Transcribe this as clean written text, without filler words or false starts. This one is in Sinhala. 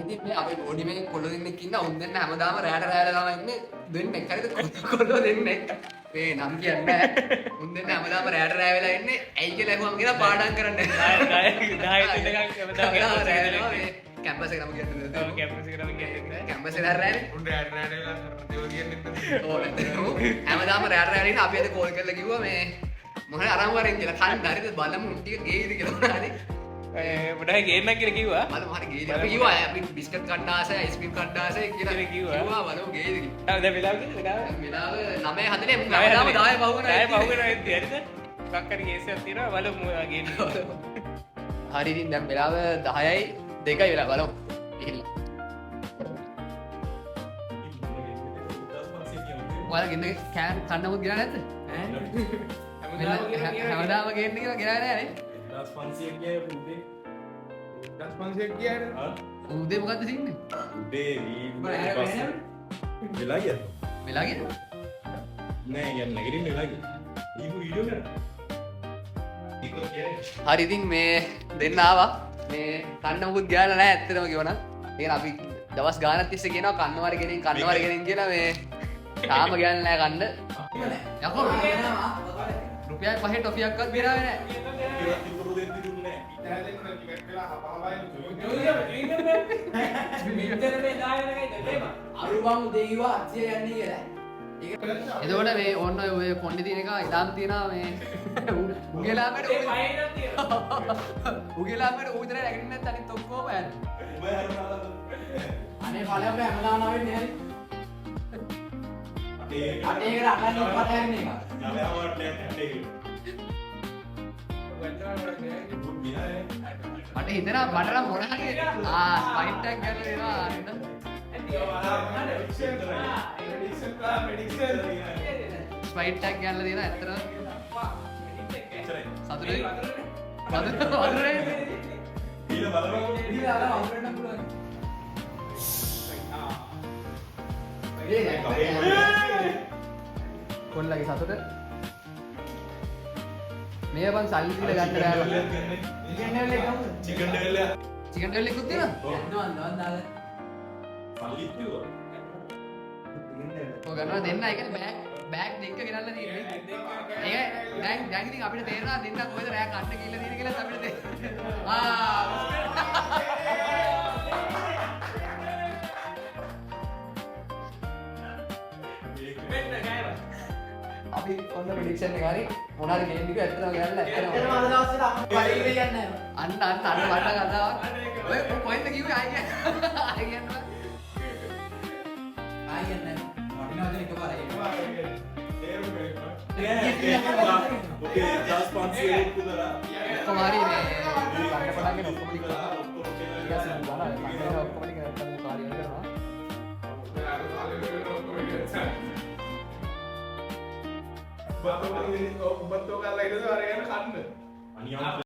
ඉතින් මේ අපේ බෝඩි මේ කොල්ල දෙන්නෙක් ඉන්න උන් දෙන්න හැමදාම රැට රැවලා තමයි ඉන්නේ දෙන්නෙක් හරිද කොල්ලෝ දෙන්නෙක් මේ නම් කියන්නේ උන් දෙන්න හැමදාම රැට රැවලා ඉන්නේ ඇයි කියලා අහුවම කියලා පාඩම් කරන්නේ 10 දෙනෙක් හැමදාම රැවලා මේ කැම්පස් එකට නම් කියන්නේ කැම්පස් එකට නම් කියන්නේ කැම්පස් එකට රැවලා උන් රැට රැවලා දේව කියන්නේ ඕ හැමදාම රැට රැවලා ඉන්න අපි අද කෝල් කරලා කිව්වා මේ මොහොන අරන් වරෙන් කියලා කන්න හරිද බලමු ටික ගේයිද කියලා හරි උඩයි ගේන්න කියලා කිව්වා. බලමු හරි ගේයිද. අපි කිව්වා අපි බිස්කට් කන්න ආසයි අයිස්ක්‍රීම් කන්න ආසයි කියලා කිව්වා. බලමු ගේයිද කියලා. දැන් වෙලාව කිව්වද? වෙලාව 9:40 හැමදාම 10 පහුවෙනවා ඇද්දි හරිද? මොකක් හරි කේසයක් තියෙනවා බලමු ගේන්න. හරි ඉතින් දැන් වෙලාව 10යි 2යි වෙලා බලමු. ගිහිල්ලා. ඔයාලා ගෙන්න කෑන් කන්නමුත් ගියා නැද්ද? හැමදාම ගේන්න කියලා ගෙනා නෑ නේ. 1500 ගියා උදේ 1500 ගියා උදේ මොකද්ද තින්නේ? උදේ වෙලා ගියද? වෙලා ගියද? නෑ යන්න නැගිටින්න වෙලා ගියා. ඊපු වීඩියෝ කරා. හරි ඉතින් මේ දෙන්න ආවා. මේ කන්න මොකුත් ගියාලා නෑ ඇත්තටම කියවනම්. ඒක අපි දවස් ගානක් තිස්සේ කියනවා කන්නවර ගෙනින් කියලා මේ තාම ගියන්නේ නෑ කන්න. යකෝ රුපියල් 5 ටොෆියක්වත් බිරාවේ නෑ. එතකොට මේ ඔන්න ඔය කොණ්ඩේ තියෙන එක ඉදාම් තියනවා මේ උගෙලාමට උගෙලාමට උවිතර නැගිටින්න නැත්නම් අනිත් ඔක්කොම යන්නේ. අනේ ඵලයක් හැමදාම ආවෙන්නේ නැහැ. අටේකට අකන්න ඉපත හැරෙන එක. යාළුවාට නැහැ මට හිතෙනවා මට නම් මොන හරි ස්පයිට් එකක් ගන්න දෙනවා නේද? ස්පයිට් එකක් ගන්න දෙනවා ඇත්තටම. සතුටුයි. වදුරේ. ඊළ බලමු. ඊළ අර වදුරෙන් නම් පුළුවන්. කොල්ලගේ සතුට මේ බං සල්ලි දීලා ගන්න බෑ. චිකන් ඩෙවල් එක. චිකන් ඩෙවල් එකකුත් තියෙනවා. සල්ලි තියුවා. ඔය ගන්නවා දෙන්න ඒ කියන්නේ බෑග් දෙක ගෙනල්ලා තියෙන්නේ. ඒක දැන් ඉතින් අපිට තේරෙනවා දෙන්න කොහෙද රෑ කන්න කියලා තියෙන කියලා අපිට අපි ඔන්න ප්‍රෙඩික්ෂන් එක හරි මොනාරි ගේම් එක ඇත්තටම ගෑනලා ඇත්තටම අද දවස්වල අම්මා පරිලි කියන්නේ අන්න මට කතාවක් ඔය කොහෙන්ද කිව්වේ ආයි කියන්නේ වටිනවද එකපාරයි ඔකේ 1500 කුදලා කොමාරි මේ කන්න පටන්ගෙන ඔක්කොම ටික කරලා ඔක්කොම ටික කරලා කාර්යය කරනවා බතෝ කාලා ඉඳලා අරගෙන කන්න අනියම්